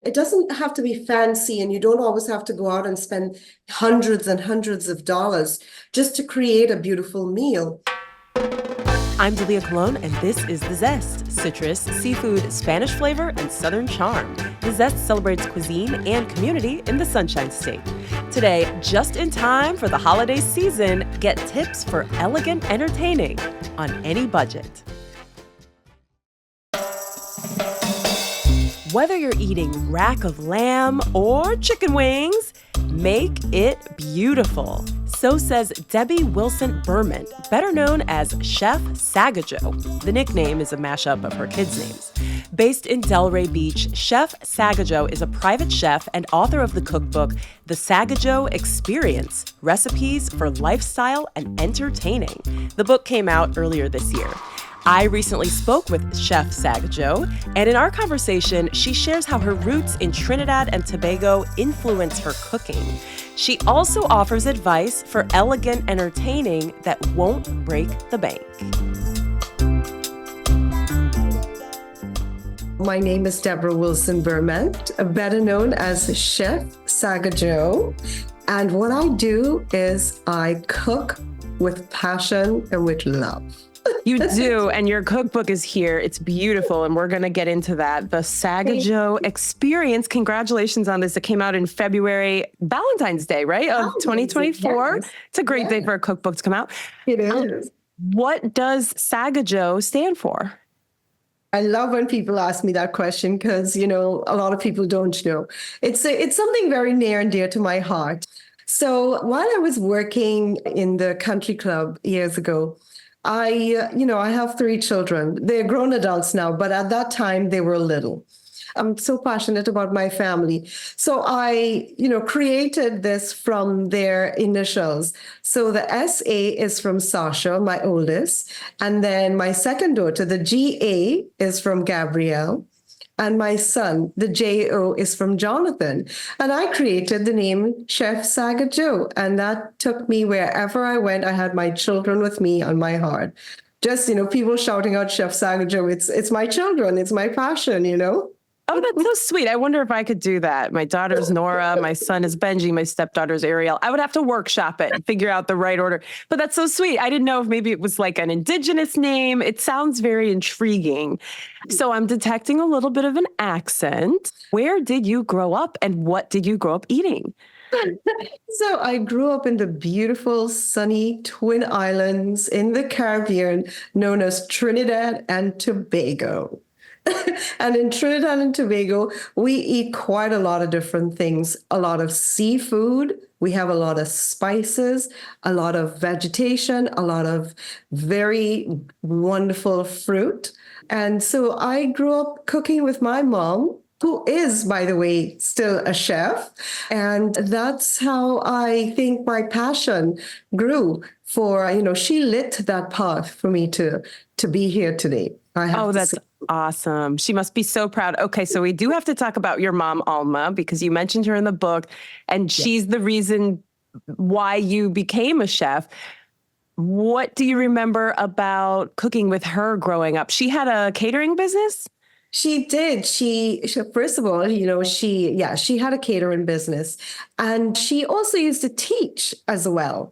It doesn't have to be fancy, and you don't always have to go out and spend hundreds and hundreds of dollars just to create a beautiful meal. I'm Delia Colon, and this is The Zest. Citrus, seafood, Spanish flavor, and Southern charm. The Zest celebrates cuisine and community in the Sunshine State. Today, just in time for the holiday season, get tips for elegant entertaining on any budget. Whether you're eating rack of lamb or chicken wings, make it beautiful. So says Debbie Wilson-Berment, better known as Chef Sagajo. The nickname is a mashup of her kids' names. Based in Delray Beach, Chef Sagajo is a private chef and author of the cookbook, The Sagajo Experience, Recipes for Lifestyle and Entertaining. The book came out earlier this year. I recently spoke with Chef Sagajo, and in our conversation, she shares how her roots in Trinidad and Tobago influence her cooking. She also offers advice for elegant entertaining that won't break the bank. My name is Debbie Wilson-Berment, better known as Chef Sagajo. And what I do is I cook with passion and with love. You do, and your cookbook is here. It's beautiful, and we're going to get into that. The Sagajo Experience. Congratulations on this. It came out in February, Valentine's Day, right, of 2024. Yes. It's a great day for a cookbook to come out. It is. What does Sagajo stand for? I love when people ask me that question because, a lot of people don't know. It's something very near and dear to my heart. So while I was working in the country club years ago, I have 3 children. They're grown adults now, but at that time they were little. I'm so passionate about my family. So I, created this from their initials. So the SA is from Sasha, my oldest. And then my second daughter, the GA, is from Gabrielle. And my son, the JO, is from Jonathan. And I created the name Chef Sagajo. And that took me wherever I went. I had my children with me on my heart. Just, people shouting out Chef Sagajo. It's my children. It's my passion, Oh, that's so sweet. I wonder if I could do that. My daughter's Nora, my son is Benji, my stepdaughter's Ariel. I would have to workshop it and figure out the right order. But that's so sweet. I didn't know if maybe it was like an indigenous name. It sounds very intriguing. So I'm detecting a little bit of an accent. Where did you grow up and what did you grow up eating? So I grew up in the beautiful, sunny Twin Islands in the Caribbean, known as Trinidad and Tobago. And in Trinidad and Tobago, we eat quite a lot of different things, a lot of seafood. We have a lot of spices, a lot of vegetation, a lot of very wonderful fruit. And so I grew up cooking with my mom, who is, by the way, still a chef. And that's how I think my passion grew for, she lit that path for me to be here today. That's awesome. She must be so proud. Okay, so we do have to talk about your mom, Alma, because you mentioned her in the book, and she's the reason why you became a chef. What do you remember about cooking with her growing up? She had a catering business? She did. She first of all, she had a catering business, and she also used to teach as well.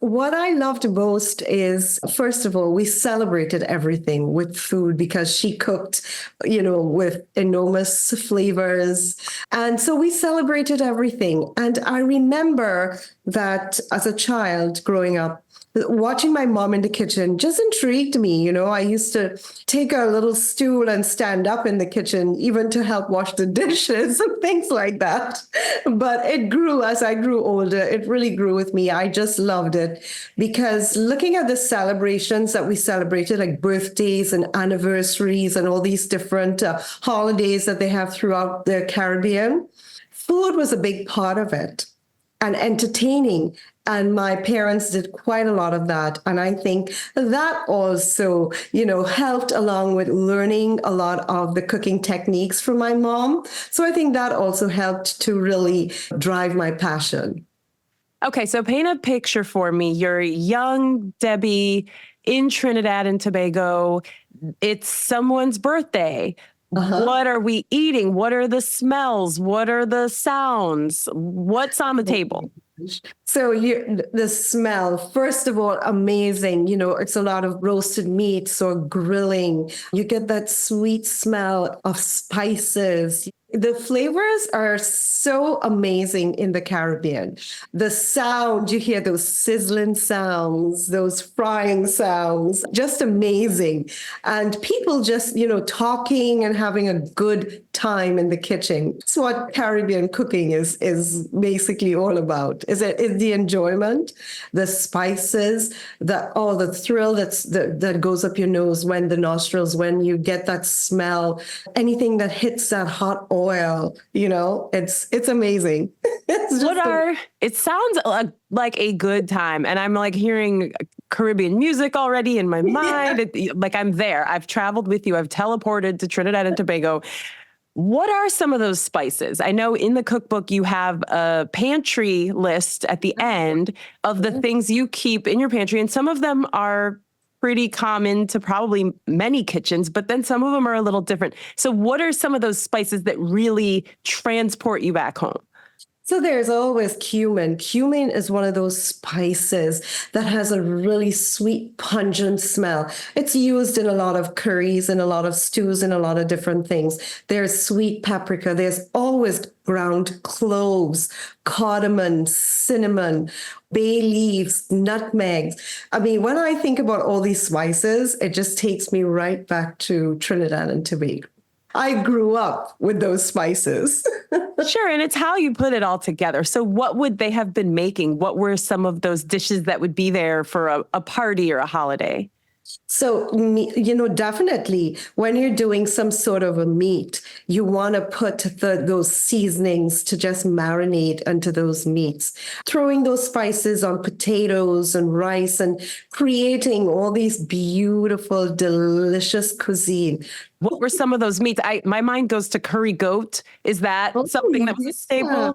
What I loved most is, first of all, we celebrated everything with food because she cooked, with enormous flavors. And so we celebrated everything. And I remember that as a child growing up, watching my mom in the kitchen just intrigued me. I used to take a little stool and stand up in the kitchen, even to help wash the dishes and things like that. But it grew as I grew older. It really grew with me. I just loved it because looking at the celebrations that we celebrated, like birthdays and anniversaries and all these different holidays that they have throughout the Caribbean, food was a big part of it, and entertaining. And my parents did quite a lot of that. And I think that also, helped along with learning a lot of the cooking techniques from my mom. So I think that also helped to really drive my passion. Okay, so paint a picture for me. You're young Debbie in Trinidad and Tobago. It's someone's birthday. What are we eating? What are the smells? What are the sounds? What's on the table? So the smell, first of all, amazing. It's a lot of roasted meats or grilling. You get that sweet smell of spices. The flavors are so amazing in the Caribbean. The sound, you hear those sizzling sounds, those frying sounds, just amazing. And people just, talking and having a good time in the kitchen. It's what Caribbean cooking is basically all about. Is the enjoyment, the spices, the thrill that goes up your nose, when the nostrils, when you get that smell, anything that hits that hot oil, it's amazing. It sounds like a good time. And I'm like hearing Caribbean music already in my mind. Like I'm there. I've traveled with you. I've teleported to Trinidad and Tobago. What are some of those spices? I know in the cookbook you have a pantry list at the end of the things you keep in your pantry, and some of them are pretty common to probably many kitchens, but then some of them are a little different. So what are some of those spices that really transport you back home? So there's always cumin. Cumin is one of those spices that has a really sweet, pungent smell. It's used in a lot of curries and a lot of stews and a lot of different things. There's sweet paprika. There's always ground cloves, cardamom, cinnamon, bay leaves, nutmegs. I mean, when I think about all these spices, it just takes me right back to Trinidad and Tobago. I grew up with those spices. Sure. And it's how you put it all together. So what would they have been making? What were some of those dishes that would be there for a party or a holiday? So, definitely when you're doing some sort of a meat, you want to put those seasonings to just marinate into those meats, throwing those spices on potatoes and rice and creating all these beautiful, delicious cuisine. What were some of those meats? My mind goes to curry goat. Is that something that was a staple?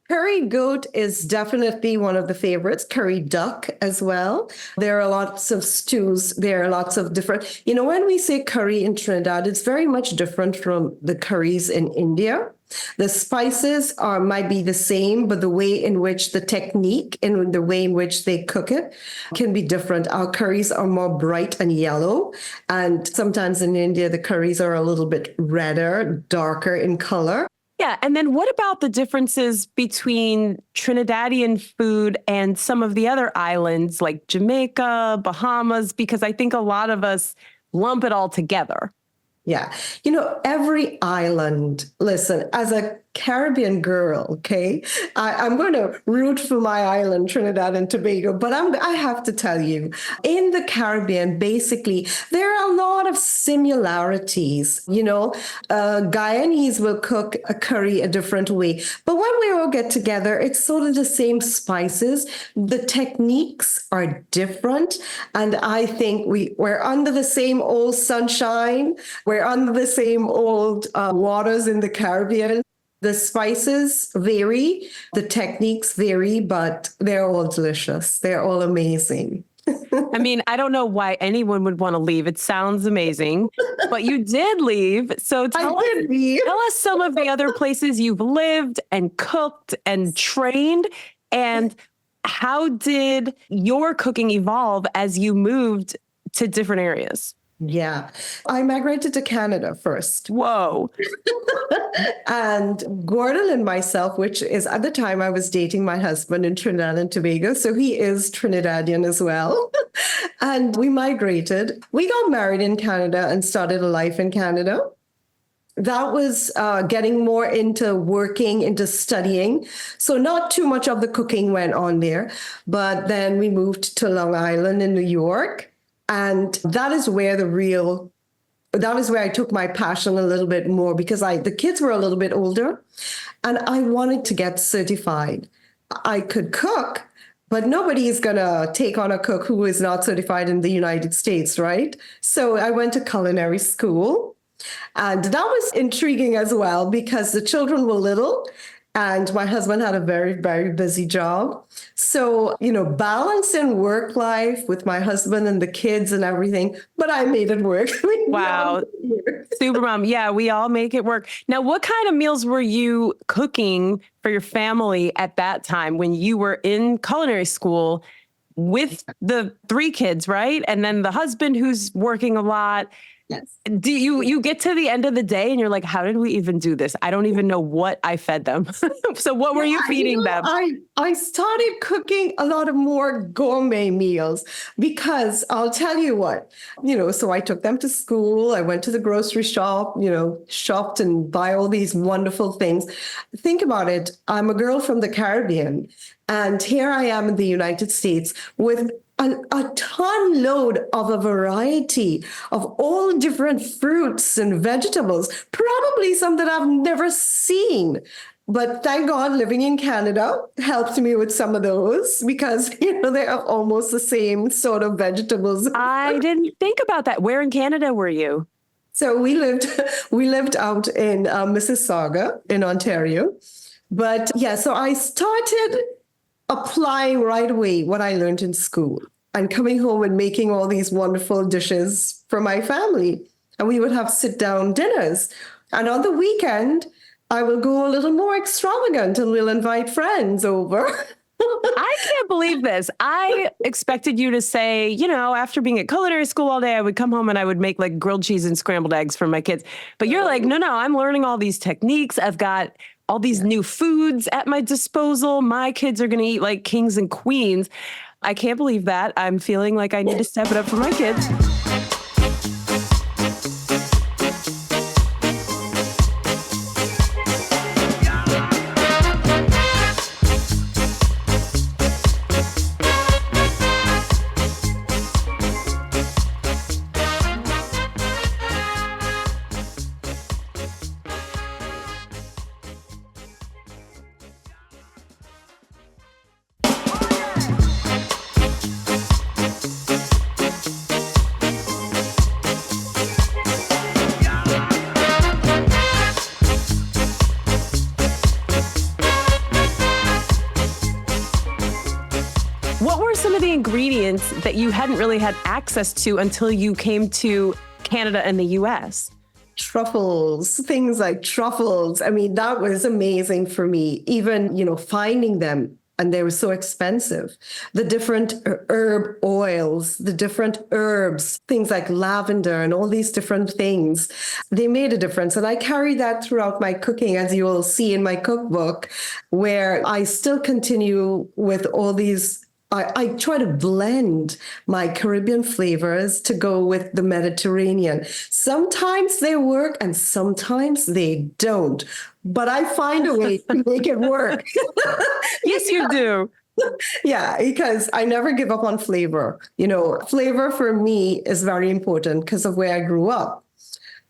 Curry goat is definitely one of the favorites. Curry duck as well. There are lots of stews. There are lots of different, when we say curry in Trinidad, it's very much different from the curries in India. The spices might be the same, but the way in which the technique and the way in which they cook it can be different. Our curries are more bright and yellow. And sometimes in India, the curries are a little bit redder, darker in color. Yeah. And then what about the differences between Trinidadian food and some of the other islands like Jamaica, Bahamas? Because I think a lot of us lump it all together. Yeah. Every island, listen, as a Caribbean girl, okay, I'm going to root for my island, Trinidad and Tobago, but I have to tell you, in the Caribbean, basically, there are a lot of similarities. Guyanese will cook a curry a different way, but when we all get together, it's sort of the same spices. The techniques are different, and I think we're under the same old sunshine. We're under the same old waters in the Caribbean. The spices vary, the techniques vary, but they're all delicious. They're all amazing. I mean, I don't know why anyone would want to leave. It sounds amazing, but you did leave. So tell us some of the other places you've lived and cooked and trained, and how did your cooking evolve as you moved to different areas? Yeah. I migrated to Canada first. Whoa. And Gordon and myself, which is at the time I was dating my husband in Trinidad and Tobago. So he is Trinidadian as well. And we migrated. We got married in Canada and started a life in Canada. That was getting more into working, into studying. So not too much of the cooking went on there. But then we moved to Long Island in New York. And that is where I took my passion a little bit more, because the kids were a little bit older and I wanted to get certified. I could cook, but nobody is going to take on a cook who is not certified in the United States, right? So I went to culinary school, and that was intriguing as well, because the children were little And my husband had a very, very busy job. So, balancing work life with my husband and the kids and everything, but I made it work. Wow. Super mom. Yeah, we all make it work. Now, what kind of meals were you cooking for your family at that time when you were in culinary school with the 3 kids, right? And then the husband who's working a lot. Yes. Do you get to the end of the day and you're like, how did we even do this? I don't even know what I fed them. So what were you feeding them? I started cooking a lot of more gourmet meals because I'll tell you what, so I took them to school. I went to the grocery shop, shopped and buy all these wonderful things. Think about it. I'm a girl from the Caribbean, and here I am in the United States with a ton load of a variety of all different fruits and vegetables, probably some that I've never seen. But thank God living in Canada helped me with some of those because, they are almost the same sort of vegetables. I didn't think about that. Where in Canada were you? So we lived out in Mississauga in Ontario. But yeah, so I started applying right away what I learned in school and coming home and making all these wonderful dishes for my family. And we would have sit down dinners. And on the weekend, I will go a little more extravagant and we'll invite friends over. I can't believe this. I expected you to say, after being at culinary school all day, I would come home and I would make like grilled cheese and scrambled eggs for my kids. But you're like, no, I'm learning all these techniques. I've got all these new foods at my disposal. My kids are going to eat like kings and queens. I can't believe that. I'm feeling like I need to step it up for my kids. Some of the ingredients that you hadn't really had access to until you came to Canada and the US? Truffles, things like truffles. I mean, that was amazing for me, even, finding them. And they were so expensive. The different herb oils, the different herbs, things like lavender and all these different things, they made a difference. And I carry that throughout my cooking, as you will see in my cookbook, where I still continue with all these. I try to blend my Caribbean flavors to go with the Mediterranean. Sometimes they work and sometimes they don't, but I find a way to make it work. Yes, you do. Yeah, because I never give up on flavor. Flavor for me is very important because of where I grew up.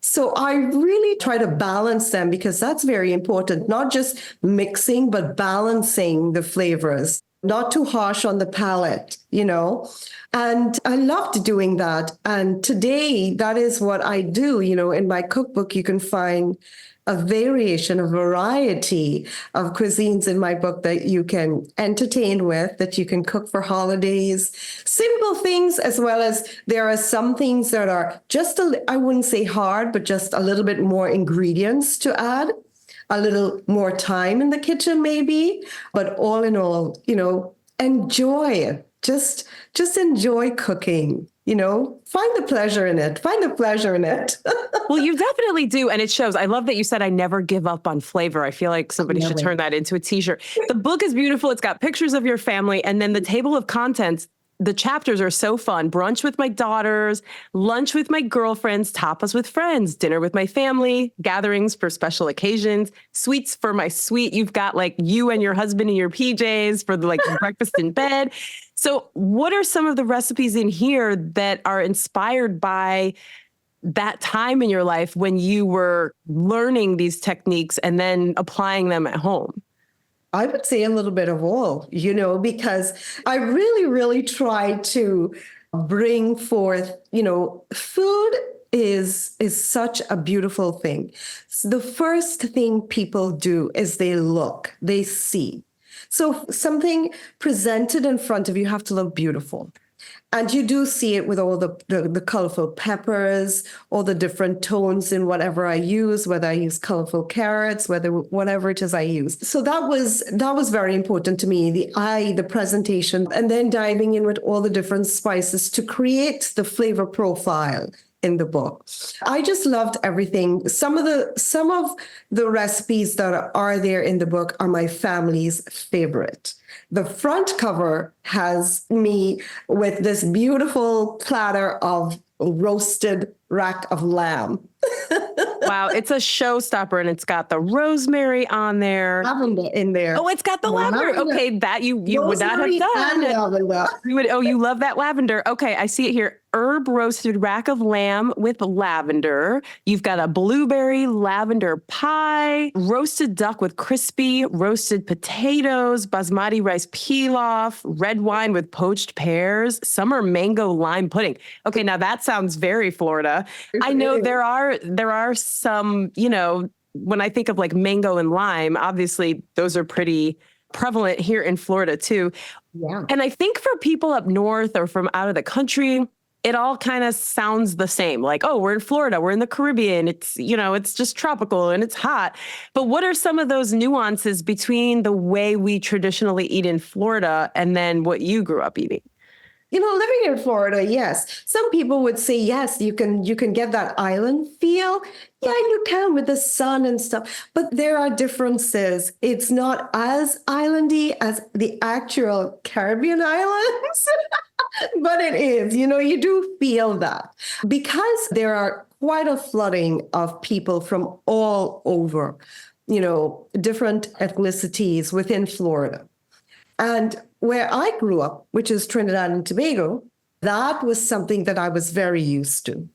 So I really try to balance them because that's very important, not just mixing, but balancing the flavors. Not too harsh on the palate, and I loved doing that. And today, that is what I do. In my cookbook, you can find a variety of cuisines in my book that you can entertain with, that you can cook for holidays, simple things, as well as there are some things that are I wouldn't say hard, but just a little bit more ingredients to add. A little more time in the kitchen, maybe, but all in all, enjoy it. Just enjoy cooking. Find the pleasure in it. Well, you definitely do. And it shows. I love that you said, I never give up on flavor. I feel like somebody should turn that into a t-shirt. The book is beautiful. It's got pictures of your family. And then the table of contents, the chapters are so fun. Brunch with my daughters, lunch with my girlfriends, tapas with friends, dinner with my family, gatherings for special occasions, sweets for my sweet. You've got like you and your husband in your PJs for the breakfast in bed. So what are some of the recipes in here that are inspired by that time in your life when you were learning these techniques and then applying them at home? I would say a little bit of all, because I really, really try to bring forth, food is such a beautiful thing. So the first thing people do is they look, they see. So something presented in front of you have to look beautiful. And you do see it with all the colorful peppers, all the different tones in whatever I use, whether I use colorful carrots, whatever it is I use. So that was very important to me, the eye, the presentation, and then diving in with all the different spices to create the flavor profile in the book. I just loved everything. Some of the recipes that are there in the book are my family's favorite. The front cover has me with this beautiful platter of roasted rack of lamb. Wow, it's a showstopper, and it's got the rosemary on there. Lavender in there. Oh, it's got the lavender. Okay, that you would not have done. You love that lavender. Okay, I see it here. Herb roasted rack of lamb with lavender. You've got a blueberry lavender pie, roasted duck with crispy roasted potatoes, basmati rice pilaf, red wine with poached pears, summer mango lime pudding. Okay, now that sounds very Florida. I know there are some, when I think of like mango and lime, obviously those are pretty prevalent here in Florida too. Yeah. And I think for people up north or from out of the country, it all kind of sounds the same. Like, oh, we're in Florida, we're in the Caribbean. It's, it's just tropical and it's hot. But what are some of those nuances between the way we traditionally eat in Florida and then what you grew up eating? Living in Florida, yes. Some people would say, yes, you can get that island feel. Yeah, you can with the sun and stuff. But there are differences. It's not as islandy as the actual Caribbean islands. But it is, you do feel that because there are quite a flooding of people from all over, different ethnicities within Florida. And where I grew up, which is Trinidad and Tobago, that was something that I was very used to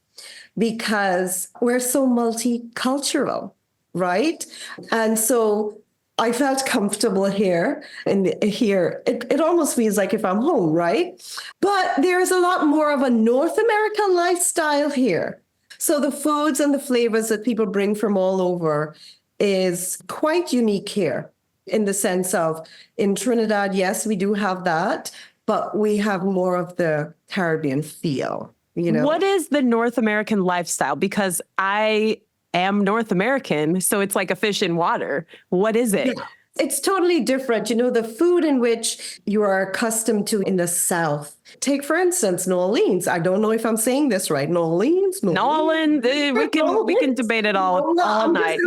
because we're so multicultural, right? And so I felt comfortable here. It almost feels like if I'm home, right? But there's a lot more of a North American lifestyle here. So the foods and the flavors that people bring from all over is quite unique here in the sense of in Trinidad, yes, we do have that, but we have more of the Caribbean feel, What is the North American lifestyle? Because I am North American, so it's like a fish in water. What is it? Yeah. It's totally different. The food in which you are accustomed to in the South. Take, for instance, New Orleans. I don't know if I'm saying this right. New Orleans. We can debate it all night.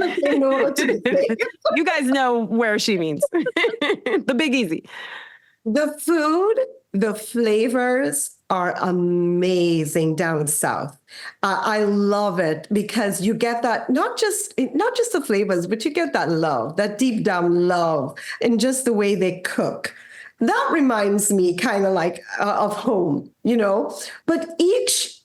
You guys know where she means. The Big Easy. The food, the flavors are amazing down south. I love it because you get that, not just the flavors, but you get that love, that deep down love in just the way they cook. That reminds me kind of like of home, but each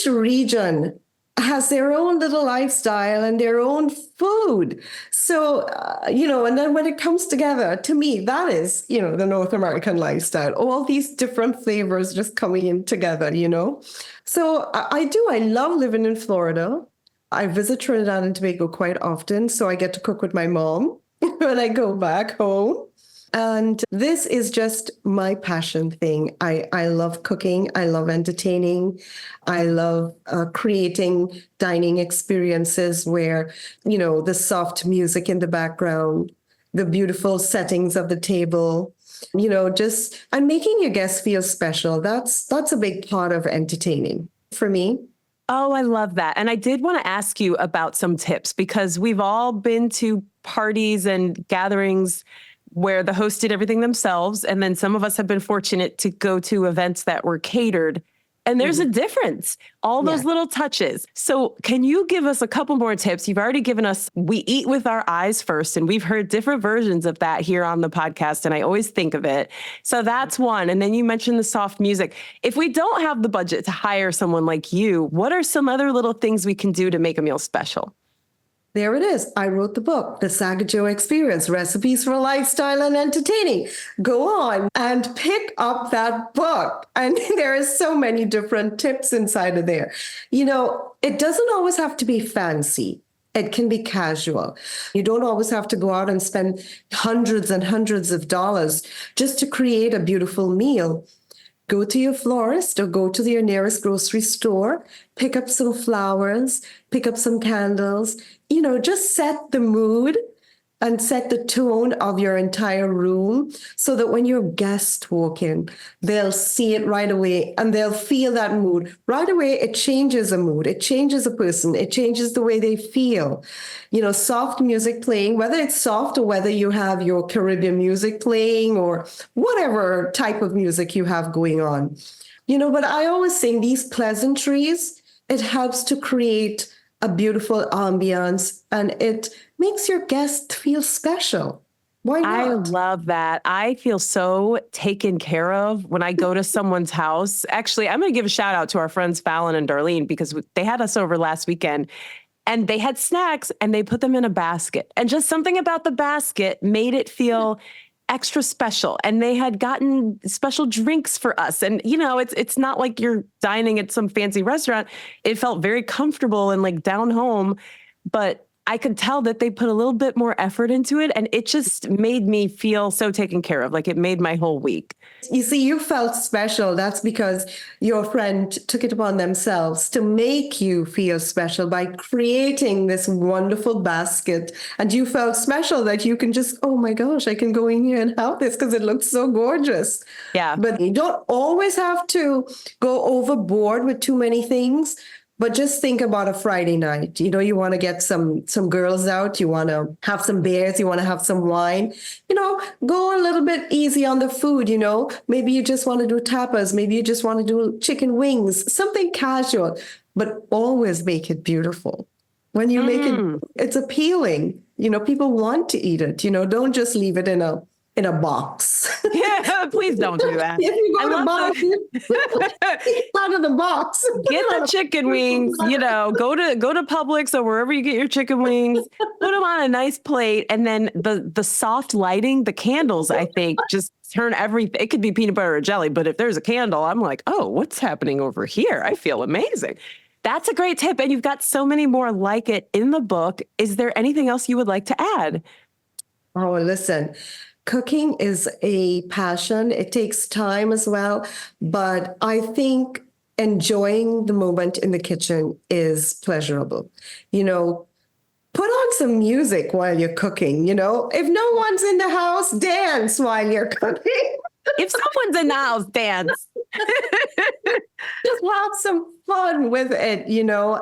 region has their own little lifestyle and their own food. So, and then when it comes together, to me, that is, the North American lifestyle, all these different flavors just coming in together, So I love living in Florida. I visit Trinidad and Tobago quite often, so I get to cook with my mom when I go back home. And this is just my passion thing. I love cooking. I love entertaining. I love creating dining experiences where, the soft music in the background, the beautiful settings of the table, and making your guests feel special. That's a big part of entertaining for me. Oh, I love that. And I did want to ask you about some tips because we've all been to parties and gatherings where the host did everything themselves. And then some of us have been fortunate to go to events that were catered. And there's a difference, all those little touches. So can you give us a couple more tips? You've already given us, we eat with our eyes first, and we've heard different versions of that here on the podcast. And I always think of it. So that's one. And then you mentioned the soft music. If we don't have the budget to hire someone like you, what are some other little things we can do to make a meal special? There it is. I wrote the book, The Sagajo Experience, Recipes for Lifestyle and Entertaining. Go on and pick up that book. And there are so many different tips inside of there. It doesn't always have to be fancy. It can be casual. You don't always have to go out and spend hundreds and hundreds of dollars just to create a beautiful meal. Go to your florist or go to your nearest grocery store, pick up some flowers, pick up some candles, just set the mood and set the tone of your entire room so that when your guests walk in, they'll see it right away and they'll feel that mood. Right away, it changes a mood. It changes a person. It changes the way they feel. Soft music playing, whether it's soft or whether you have your Caribbean music playing or whatever type of music you have going on. But I always think these pleasantries, it helps to create a beautiful ambiance and it makes your guest feel special. Why not? I love that. I feel so taken care of when I go to someone's house. Actually, I'm going to give a shout out to our friends Fallon and Darlene because they had us over last weekend and they had snacks and they put them in a basket. And just something about the basket made it feel extra special. And they had gotten special drinks for us. And, it's not like you're dining at some fancy restaurant. It felt very comfortable and like down home, but I could tell that they put a little bit more effort into it. And it just made me feel so taken care of. Like it made my whole week. You see, you felt special. That's because your friend took it upon themselves to make you feel special by creating this wonderful basket. And you felt special that you can just, oh my gosh, I can go in here and have this because it looks so gorgeous. Yeah. But you don't always have to go overboard with too many things. But just think about a Friday night. You want to get some girls out. You want to have some beers. You want to have some wine. Go a little bit easy on the food. Maybe you just want to do tapas. Maybe you just want to do chicken wings, something casual, but always make it beautiful. When you make it, it's appealing. People want to eat it. Don't just leave it in a box. Yeah, please don't do that. If you go to box, out of the box. Get the chicken wings, go to Publix or wherever you get your chicken wings, put them on a nice plate. And then the soft lighting, the candles, I think just turn everything. It could be peanut butter or jelly, but if there's a candle, I'm like, oh, what's happening over here? I feel amazing. That's a great tip. And you've got so many more like it in the book. Is there anything else you would like to add? Oh, listen. Cooking is a passion. It takes time as well. But I think enjoying the moment in the kitchen is pleasurable. Put on some music while you're cooking. If no one's in the house, dance while you're cooking. If someone's in the house, dance. Just have some fun with it,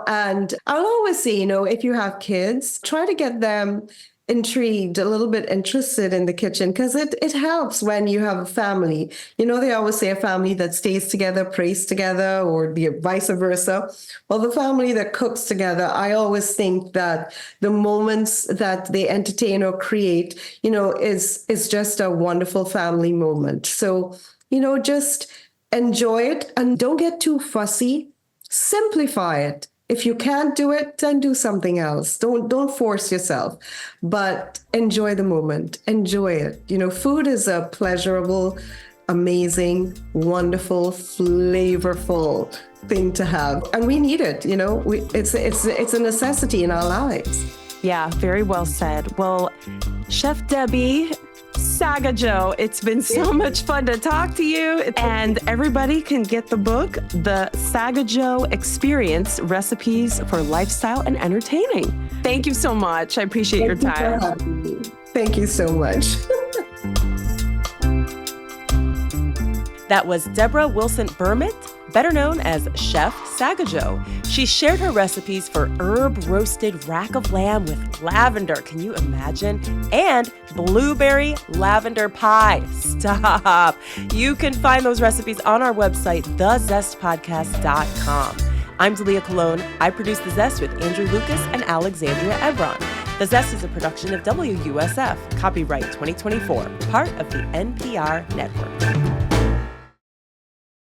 And I'll always say, if you have kids, try to get them intrigued, a little bit interested in the kitchen, because it helps when you have a family. They always say a family that stays together, prays together, or the vice versa. Well, the family that cooks together, I always think that the moments that they entertain or create, is just a wonderful family moment. So, just enjoy it and don't get too fussy. Simplify it. If you can't do it, then do something else. Don't force yourself, but enjoy the moment. Enjoy it. Food is a pleasurable, amazing, wonderful, flavorful thing to have, and we need it. It's a necessity in our lives. Yeah, very well said. Well, Chef Debbie Sagajo, it's been so much fun to talk to you. And everybody can get the book, The Sagajo Experience, Recipes for Lifestyle and Entertaining. Thank you so much. I appreciate your time. Thank you for having me. Thank you so much. That was Debbie Wilson-Berment, better known as Chef Sagajo. She shared her recipes for herb-roasted rack of lamb with lavender. Can you imagine? And blueberry lavender pie. Stop. You can find those recipes on our website, thezestpodcast.com. I'm Dalia Colon. I produce The Zest with Andrew Lucas and Alexandria Ebron. The Zest is a production of WUSF. Copyright 2024, part of the NPR network.